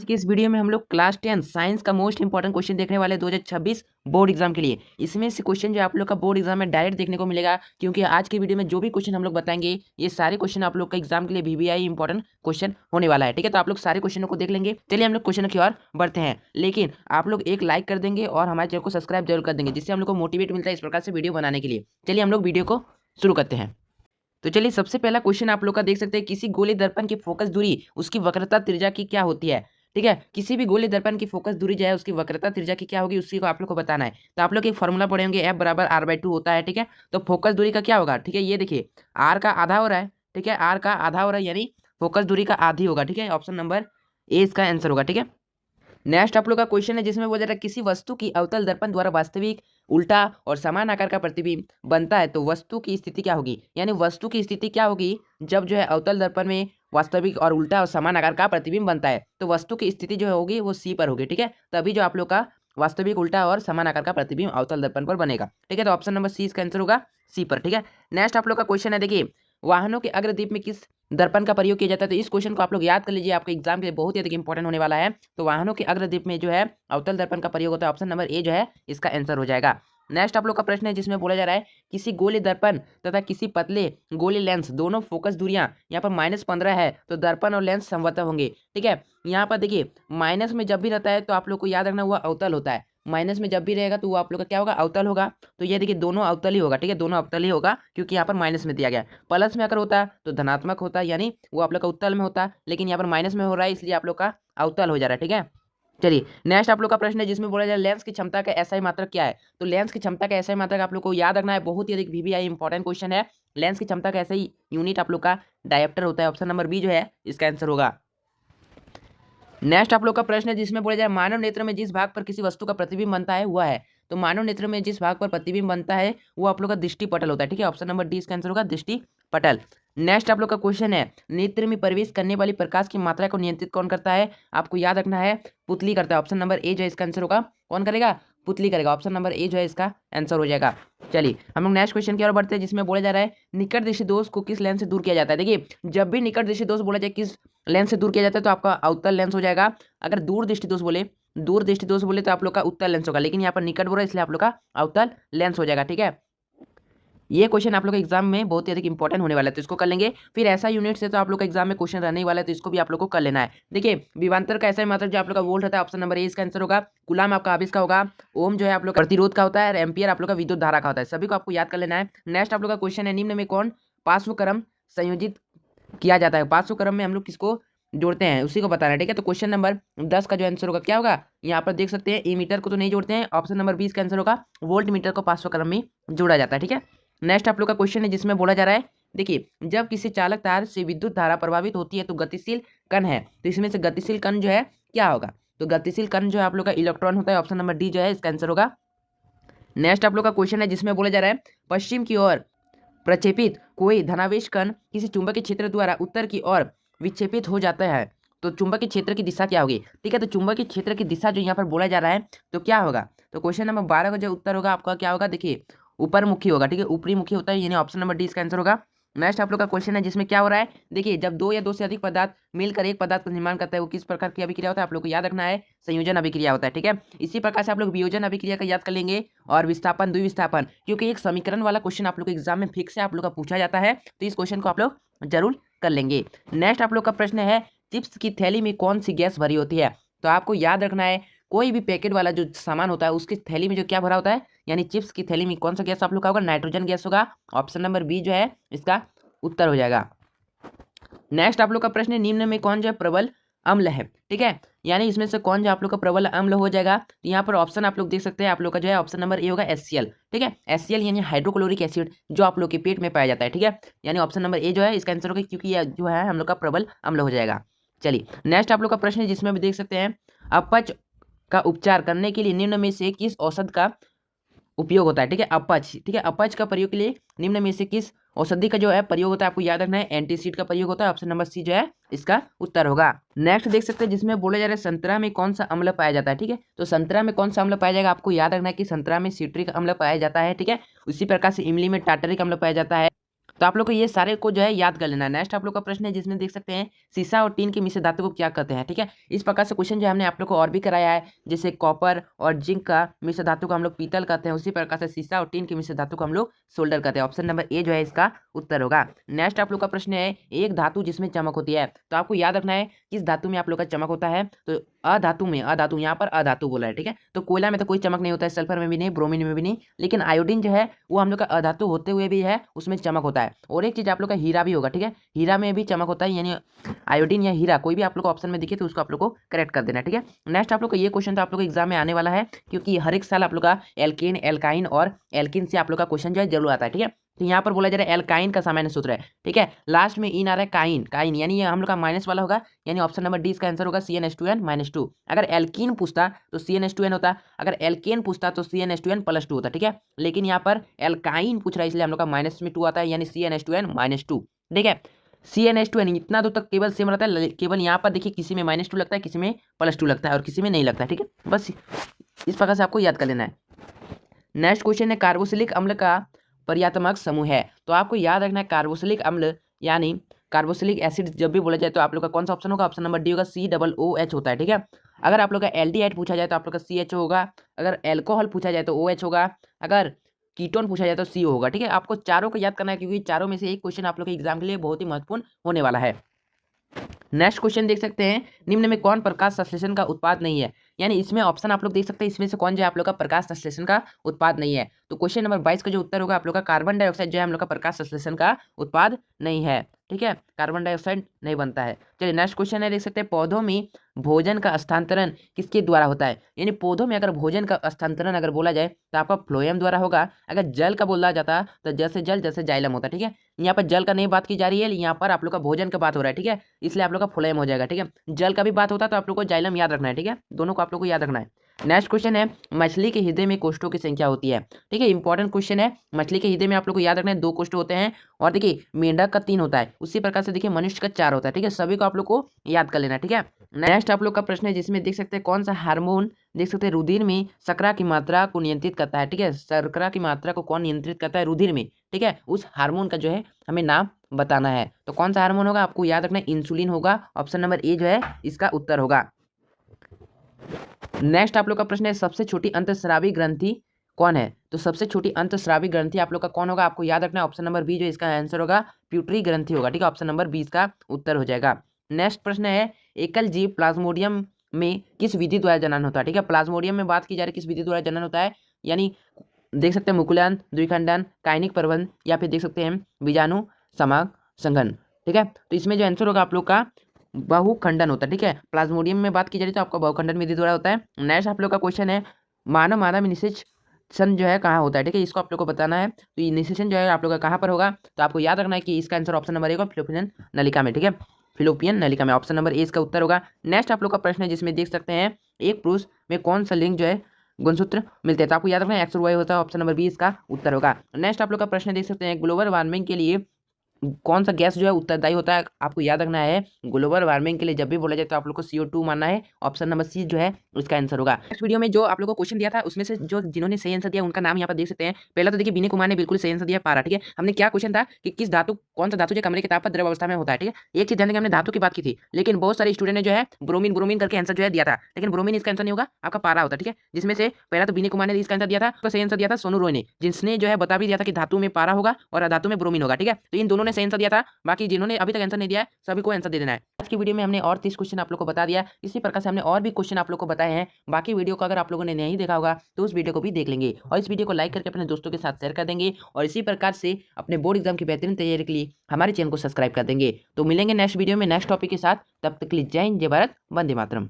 के इस वीडियो में हम लोग क्लास 10 साइंस का मोस्ट इंपॉर्टेंट क्वेश्चन देखने वाले 2026 बोर्ड एग्जाम के लिए। इसमें से क्वेश्चन जो आप लोग का बोर्ड एग्जाम में डायरेक्ट देखने को मिलेगा, क्योंकि आज के वीडियो में जो भी क्वेश्चन हम लोग बताएंगे ये सारे क्वेश्चन आप लोग का एग्जाम के लिए VVI इंपॉर्टेंट क्वेश्चन होने वाला है। ठीक है, तो आप लोग सारे क्वेश्चनों को देख लेंगे। चलिए हम लोग क्वेश्चन की ओर बढ़ते हैं, लेकिन आप लोग एक लाइक कर देंगे और हमारे चैनल को सब्सक्राइब जरूर कर देंगे, जिससे हम लोग को मोटिवेट मिलता है इस प्रकार से वीडियो बनाने के लिए। चलिए हम लोग वीडियो को शुरू करते हैं। तो चलिए सबसे पहला क्वेश्चन आप लोग का देख सकते हैं, किसी गोले दर्पण की फोकस दूरी उसकी वक्रता त्रिज्या की क्या होती है। ठीक है, किसी भी गोले दर्पण की फोकस दूरी जो है उसकी वक्रता त्रिज्या की क्या होगी, उसी को आप लोग को बताना है। तो आप लोग एक फॉर्मूला पढ़े होंगे, F बराबर R/2 होता है। ठीक है, तो फोकस दूरी का क्या होगा, ठीक है, ये देखिए R का आधा हो रहा है। ठीक है, R का आधा हो रहा है, यानी फोकस दूरी का आधी होगा। ठीक है, ऑप्शन नंबर ए इसका आंसर होगा। ठीक है, नेक्स्ट आप लोग का क्वेश्चन है, जिसमें बोला जा रहा है किसी वस्तु की अवतल दर्पण द्वारा वास्तविक, उल्टा और समान आकार का प्रतिबिंब बनता है तो वस्तु की स्थिति क्या होगी। यानी वस्तु की स्थिति क्या होगी जब जो है अवतल दर्पण में वास्तविक और उल्टा और समान आकार का प्रतिबिंब बनता है, तो वस्तु की स्थिति जो होगी वो सी पर होगी। ठीक है, तभी जो आप लोग का वास्तविक, उल्टा और समान आकार का प्रतिबिंब अवतल दर्पण पर बनेगा। ठीक है, तो ऑप्शन नंबर सी इसका आंसर होगा, सी पर। ठीक है, नेक्स्ट आप लोग का क्वेश्चन है, देखिए वाहनों के अग्रदीप में किस दर्पण का प्रयोग किया जाता है। तो इस क्वेश्चन को आप लोग याद कर लीजिए, आपके एग्जाम के लिए बहुत ही अधिक इंपॉर्टेंट होने वाला है। तो वाहनों के अग्रदीप में जो है अवतल दर्पण का प्रयोग होता है, ऑप्शन नंबर ए जो है इसका आंसर हो जाएगा। नेक्स्ट आप लोग का प्रश्न है, जिसमें बोला जा रहा है किसी गोले दर्पण तथा किसी पतले गोले लेंस दोनों फोकस दूरियां यहाँ पर -15 है तो दर्पण और लेंस समवर्ती होंगे। ठीक है, यहाँ पर देखिए माइनस में जब भी रहता है तो आप लोग को याद रखना हुआ अवतल होता है, माइनस में जब भी रहेगा तो वो आप लोग का क्या होगा, अवतल होगा। तो ये देखिए दोनों अवतल ही होगा। ठीक है, दोनों अवतल ही होगा, क्योंकि यहाँ पर माइनस में दिया गया है। प्लस में अगर होता तो धनात्मक होता, यानी वो आप लोग का उत्तल में होता, लेकिन यहाँ पर माइनस में हो रहा है इसलिए आप लोग का अवतल हो जा रहा है। ठीक है, चलिए नेक्स्ट आप लोग का प्रश्न है, जिसमें बोला जाए लेंस की क्षमता का एसआई मात्रक क्या है। तो लेंस की क्षमता का एसआई मात्रक आप लोग को याद रखना है, बहुत ही अधिक VVI इंपॉर्टेंट क्वेश्चन है। लेंस की क्षमता का एसआई यूनिट आप लोग का डायोप्टर होता है, ऑप्शन नंबर बी जो है इसका आंसर होगा। नेक्स्ट आप लोग का प्रश्न है, जिसमें बोला जाए मानव नेत्र में जिस भाग पर किसी वस्तु का प्रतिबिंब बनता है वह है। तो मानव नेत्र में जिस भाग पर प्रतिबिंब बनता है वो आप लोग का दृष्टि पटल होता है। ठीक है, ऑप्शन नंबर डी इसका आंसर होगा, दृष्टि पटल। नेक्स्ट आप लोग का क्वेश्चन है, नेत्र में प्रवेश करने वाली प्रकाश की मात्रा को नियंत्रित कौन करता है। आपको याद रखना है पुतली करता है, ऑप्शन नंबर ए जो है इसका आंसर होगा। कौन करेगा, पुतली करेगा, ऑप्शन नंबर ए जो है इसका आंसर हो जाएगा। चलिए हम लोग नेक्स्ट क्वेश्चन की ओर बढ़ते हैं, जिसमें बोला जा रहा है निकट दृष्टि दोष को किस लेंस से दूर किया जाता है। देखिए जब भी निकट दृष्टि दोष बोला जाए किस लेंस से दूर किया जाता है तो आपका अवतल लेंस हो जाएगा। अगर दूर दृष्टि दोष बोले तो आप लोग का उत्तल लेंस होगा, लेकिन यहाँ पर निकट बोला इसलिए आप लोग का अवतल लेंस हो जाएगा। ठीक है, ये क्वेश्चन आप लोग का एग्जाम में बहुत ही अधिक इंपॉर्टेंट होने वाला है, तो इसको कर लेंगे। फिर ऐसा यूनिट से तो आप लोग का एग्जाम में क्वेश्चन रहने ही वाला है, तो इसको भी आप लोग को कर लेना है। देखिए विभवांतर का ऐसा मात्रक जो आप लोग का वोल्ट रहता है, ऑप्शन नंबर ए इसका आंसर होगा। कूलम आपका आवेश का होगा। ओम जो है आप लोग का प्रतिरोध का होता है, और एम्पियर आप लोग का विद्युत धारा का होता है। सभी को आपको याद कर लेना है। नेक्स्ट आप लोग का क्वेश्चन है, निम्न में कौन पार्श्व क्रम संयोजित किया जाता है। पार्श्व क्रम में हम लोग किसको जोड़ते हैं उसी को बताना है। ठीक है, तो क्वेश्चन नंबर 10 का जो आंसर होगा क्या होगा, यहाँ पर देख सकते हैं ई मीटर को तो नहीं जोड़ते हैं, ऑप्शन नंबर 20 का आंसर होगा वोल्ट मीटर को पार्श्व क्रम में जोड़ा जाता है। ठीक है, नेक्स्ट आप लोग का क्वेश्चन है, जिसमें बोला जा रहा है देखिए जब किसी चालक तार से विद्युत धारा प्रभावित होती है तो गतिशील कण है, तो इसमें से गतिशील कण जो है क्या होगा। तो गतिशील कण जो है आप लोग का इलेक्ट्रॉन होता है, ऑप्शन नंबर डी जो है इसका आंसर होगा। नेक्स्ट आप लोग का क्वेश्चन है, जिसमें बोला जा रहा है पश्चिम की ओर प्रक्षेपित कोई धनावेश कण किसी चुंबकीय क्षेत्र द्वारा उत्तर की ओर विक्षेपित हो जाता है तो चुंबकीय क्षेत्र की दिशा क्या होगी। ठीक है, तो चुंबकीय क्षेत्र की दिशा जो यहाँ पर बोला जा रहा है तो क्या होगा, तो क्वेश्चन नंबर 12 का जो उत्तर होगा आपका क्या होगा, देखिए ऊपर मुखी होगा। ठीक है, ऊपरी मुखी होता है, यानी ऑप्शन नंबर डी इसका आंसर होगा। नेक्स्ट आप लोग का क्वेश्चन है, जिसमें क्या हो रहा है, देखिए जब दो या दो से अधिक पदार्थ मिलकर एक पदार्थ का निर्माण करता है वो किस प्रकार की अभिक्रिया होता है, आप लोग को याद रखना है संयोजन अभिक्रिया होता है। ठीक है, इसी प्रकार से आप लोग वियोजन अभिक्रिया का याद कर लेंगे, और विस्थापन, द्विविस्थापन, क्योंकि एक समीकरण वाला क्वेश्चन आप लोग के एग्जाम में फिक्स है, आप लोग का पूछा जाता है, तो इस क्वेश्चन को आप लोग जरूर कर लेंगे। नेक्स्ट आप लोग का प्रश्न है, चिप्स की थैली में कौन सी गैस भरी होती है। तो आपको याद रखना है कोई भी पैकेट वाला जो सामान होता है उसकी थैली में जो क्या भरा होता है, यानी चिप्स की थैली में कौन सा गैस आप लोग का होगा, नाइट्रोजन गैस होगा, ऑप्शन नंबर बी जो है इसका उत्तर हो जाएगा। नेक्स्ट आप लोग का प्रश्न है, निम्न में कौन जो है प्रबल अम्ल है। ठीक है, यानी इसमें से कौन जो आप लोग का प्रबल अम्ल हो जाएगा, तो यहाँ पर ऑप्शन आप लोग देख सकते हैं, आप लोग का जो है ऑप्शन नंबर ए होगा HCl। ठीक है, HCl यानी हाइड्रोक्लोरिक एसिड जो आप लोग के पेट में पाया जाता है। ठीक है, यानी ऑप्शन नंबर ए जो है इसका आंसर होगा, क्योंकि यह जो है हम लोग का प्रबल अम्ल हो जाएगा। चलिए नेक्स्ट आप लोग का प्रश्न है, जिसमें भी देख सकते हैं अपच का उपचार करने के लिए निम्न में से किस औषध का उपयोग होता है। ठीक है, अपच, ठीक है, अपच का प्रयोग के लिए निम्न में से किस औषधि का जो है प्रयोग होता है, आपको याद रखना है एंटीसीड का प्रयोग होता है, ऑप्शन नंबर सी जो है इसका उत्तर होगा। नेक्स्ट देख सकते हैं, जिसमें बोला जा रहा है संतरा में कौन सा अम्ल पाया जाता है। ठीक है, तो संतरा में कौन सा अम्ल पाया जाएगा, आपको याद रखना है कि संतरा में सिट्रिक अम्ल पाया जाता है। ठीक है, उसी प्रकार से इमली में टार्टरिक अम्ल पाया जाता है, तो आप लोग को ये सारे को जो है याद कर लेना है। नेक्स्ट आप लोग का प्रश्न है जिसमें देख सकते हैं सीसा और टीन के मिश्र धातु को क्या कहते हैं, ठीक है। इस प्रकार से क्वेश्चन जो है हमने आप लोग को और भी कराया है, जैसे कॉपर और जिंक का मिश्र धातु को हम लोग पीतल कहते हैं, उसी प्रकार से सीसा और टीन के मिश्र धातु को हम लोग सोल्डर कहते हैं। ऑप्शन नंबर ए जो है इसका उत्तर होगा। नेक्स्ट आप लोग का प्रश्न है एक धातु जिसमें चमक होती है, तो आपको याद रखना है किस धातु में आप लोग का चमक होता है। तो अधातु में, अधातु यहाँ पर अधातु बोला है, ठीक है। तो कोयला में तो कोई चमक नहीं होता है, सल्फर में भी नहीं, ब्रोमीन में भी नहीं, लेकिन आयोडीन जो है वो हम लोग का अधातु होते हुए भी है उसमें चमक होता है। और एक चीज आप लोग का हीरा भी होगा, ठीक है, हीरा में भी चमक होता है, यानी आयोडीन या हीरा कोई भी आप लोग को ऑप्शन में दिखे तो उसको आप लोग को करेक्ट कर देना, ठीक है। नेक्स्ट आप लोग का ये क्वेश्चन तो आप लोग को एग्जाम में आने वाला है, क्योंकि हर एक साल आप लोग का एल्केन, एल्काइन और एल्किन से आप लोग का क्वेश्चन जो है जरूर आता है, ठीक है। तो यहाँ पर बोला जा रहा है एल्काइन का सामान्य सूत्र है, ठीक है, लास्ट में इन आ रहा है काइन, काइन यानी ये हम लोग का माइनस वाला होगा, यानी ऑप्शन नंबर डी इसका आंसर होगा CnH2n-2। अगर एल्कीन पूछता तो CnH2n होता, अगर एल्केन पूछता तो CnH2n+2 होता, ठीक है। लेकिन यहाँ पर एल्काइन पूछ रहा है इसलिए हम लोग का माइनस में 2 आता है, यानी CnH2n-2, ठीक है। CnH2n इतना तो तक केवल सेम रहता है, केवल यहाँ पर देखिए किसी में -2 लगता है, किसी में +2 लगता है और किसी में नहीं लगता है, ठीक है। बस इस प्रकार से आपको याद कर लेना है। नेक्स्ट क्वेश्चन है कार्बोक्सिलिक अम्ल का पर्यात्मक समूह है, तो आपको याद रखना है कार्बोक्सिलिक अम्ल यानी कार्बोक्सिलिक एसिड जब भी बोला जाए तो आप लोग का कौन सा ऑप्शन होगा, ऑप्शन नंबर डी होगा, COOH होता है, ठीक है। अगर आप लोग का एल्डिहाइड पूछा जाए तो आप लोग का CHO होगा, अगर एल्कोहल पूछा जाए तो OH होगा, अगर कीटोन पूछा जाए तो CO होगा, ठीक है। आपको चारों को याद करना है क्योंकि चारों में से एक क्वेश्चन आप लोग के एग्जाम के लिए बहुत ही महत्वपूर्ण होने वाला है। नेक्स्ट क्वेश्चन देख सकते हैं निम्न में कौन प्रकाश संश्लेषण का उत्पाद नहीं है, यानी इसमें ऑप्शन आप लोग देख सकते हैं इसमें से कौन जो है आप लोग का प्रकाश संश्लेषण का उत्पाद नहीं है। तो क्वेश्चन नंबर 22 का जो उत्तर होगा आप लोग का कार्बन डाइऑक्साइड जो है हम लोग का प्रकाश संश्लेषण का उत्पाद नहीं है, ठीक है, कार्बन डाइऑक्साइड नहीं बनता है। चलिए नेक्स्ट क्वेश्चन है देख सकते हैं पौधों में भोजन का स्थानांतरण किसके द्वारा होता है, यानी पौधों में अगर भोजन का स्थानांतरण अगर बोला जाए तो आपका फ्लोएम द्वारा होगा, अगर जल का बोला जाता तो जैसे जल जैसे जाइलम होता, ठीक है। यहाँ पर जल का नहीं बात की जा रही है, यहाँ पर आप लोग का भोजन का बात हो रहा है, ठीक है, इसलिए आप लोग का फ्लोएम हो जाएगा, ठीक है। जल का भी बात होता तो आप लोग को जाइलम याद रखना है, ठीक है, दोनों को आप लोग को याद रखना है। नेक्स्ट क्वेश्चन है मछली के हृदय में कोष्ठों की संख्या होती है, ठीक है, इंपॉर्टेंट क्वेश्चन है। मछली के हृदय में आप लोग को याद रखना है 2 कोष्ठ होते हैं, और देखिए मेंढक का 3 होता है, उसी प्रकार से देखिए मनुष्य का 4 होता है, ठीक है, सभी को आप लोग को याद कर लेना, ठीक है। नेक्स्ट आप लोग का प्रश्न है जिसमें देख सकते हैं कौन सा हार्मोन देख सकते हैं रुधिर में शर्करा की मात्रा को नियंत्रित करता है, ठीक है, शर्करा की मात्रा को कौन नियंत्रित करता है रुधिर में, ठीक है, उस हार्मोन का जो है हमें नाम बताना है। तो कौन सा हार्मोन होगा आपको याद रखना है, इंसुलिन होगा, ऑप्शन नंबर ए जो है इसका उत्तर होगा। नेक्स्ट आप लोग का प्रश्न है सबसे छोटी अंतःस्रावी ग्रंथि कौन है, तो सबसे छोटी अंतःस्रावी ग्रंथि आप लोग का कौन होगा, आपको याद रखना है ऑप्शन नंबर बी जो इसका आंसर होगा प्यूटरी ग्रंथि होगा, ठीक है, ऑप्शन नंबर 20 का उत्तर हो जाएगा। नेक्स्ट प्रश्न है एकल जीव प्लाज्मोडियम में किस विधि द्वारा जनन होता है, ठीक है, प्लाज्मोडियम में बात की जा रही है किस विधि द्वारा जनन होता है, यानी देख सकते हैं मुकुलन, द्विखंडन, कायनिक प्रबंध, या फिर देख सकते हैं बीजाणु समासंघन, ठीक है। तो इसमें जो आंसर होगा आप लोग का बहुखंडन होता है, ठीक है, प्लाज्मोडियम में बात की जा रही तो आपका बहुखंडन विधि द्वारा होता है। नेक्स्ट आप लोग का क्वेश्चन है मानव मादा में निषेचन जो है कहाँ होता है, ठीक है, इसको आप लोग को बताना है। तो ये निषेचन जो है आप लोग का कहाँ पर होगा, तो आपको याद रखना है कि इसका आंसर ऑप्शन नंबर ए होगा फिलोपियन नलिका में, ठीक है, फिलोपियन नलिका में, ऑप्शन नंबर ए इसका उत्तर होगा। नेक्स्ट आप लोग का प्रश्न है जिसमें देख सकते हैं एक पुरुष में कौन सा लिंग जो है गुणसूत्र मिलते हैं, तो आपको याद रखना है एक्स और वाई होता है, ऑप्शन नंबर बी इसका उत्तर होगा। नेक्स्ट आप लोग का प्रश्न देख सकते हैं ग्लोबल वार्मिंग के लिए कौन सा गैस जो है उत्तरदायी होता है, आपको याद रखना है ग्लोबल वार्मिंग के लिए जब भी बोला जाए तो आप लोग को CO2 मानना है, ऑप्शन नंबर सी जो है उसका आंसर होगा। नेक्स्ट वीडियो में जो आप लोग को क्वेश्चन दिया था उसमें से जो जिन्होंने सही आंसर दिया उनका नाम यहाँ पर देख सकते हैं। पहला तो देखिए विनय कुमार ने बिल्कुल सही आंसर दिया पारा, ठीक है। हमने क्या क्वेश्चन था कि किस धातु कौन सा धातु जो कमरे के ताप पर द्रव अवस्था में होता है, ठीक है। एक चीज ध्यान देंगे हमने धातु की बात की थी, लेकिन बहुत सारे स्टूडेंट ने जो है ब्रोमीन ब्रोमीन करके आंसर जो है दिया था, लेकिन ब्रोमीन इसका आंसर नहीं होगा, आपका पारा होता है, ठीक है। जिसमें से पहला तो विनय कुमार ने इसका आंसर दिया था, तो सही आंसर दिया था सोनू रॉय ने, जिसने जो है बता भी दिया था कि धातु में पारा होगा और अधातु में ब्रोमीन होगा, ठीक है। तो इन दोनों ने सही आंसर दिया था, बाकी जिन्होंने अभी तक आंसर नहीं दिया है सभी को आंसर दे देना है। आज की वीडियो में हमने और 30 क्वेश्चन आप लोग को बता दिया, इसी प्रकार से हमने और भी क्वेश्चन आप लोग को बताए हैं। बाकी वीडियो को अगर आप लोगों ने नहीं देखा होगा तो उस वीडियो को भी देख लेंगे और इस वीडियो को लाइक करके अपने दोस्तों के साथ शेयर कर देंगे और इसी प्रकार से अपने बोर्ड एग्जाम की बेहतरीन तैयारी के लिए हमारे चैनल को सब्सक्राइब कर देंगे। तो मिलेंगे नेक्स्ट वीडियो में नेक्स्ट टॉपिक के साथ, तब तक के लिए जय हिंद, जय भारत, वंदे मातरम।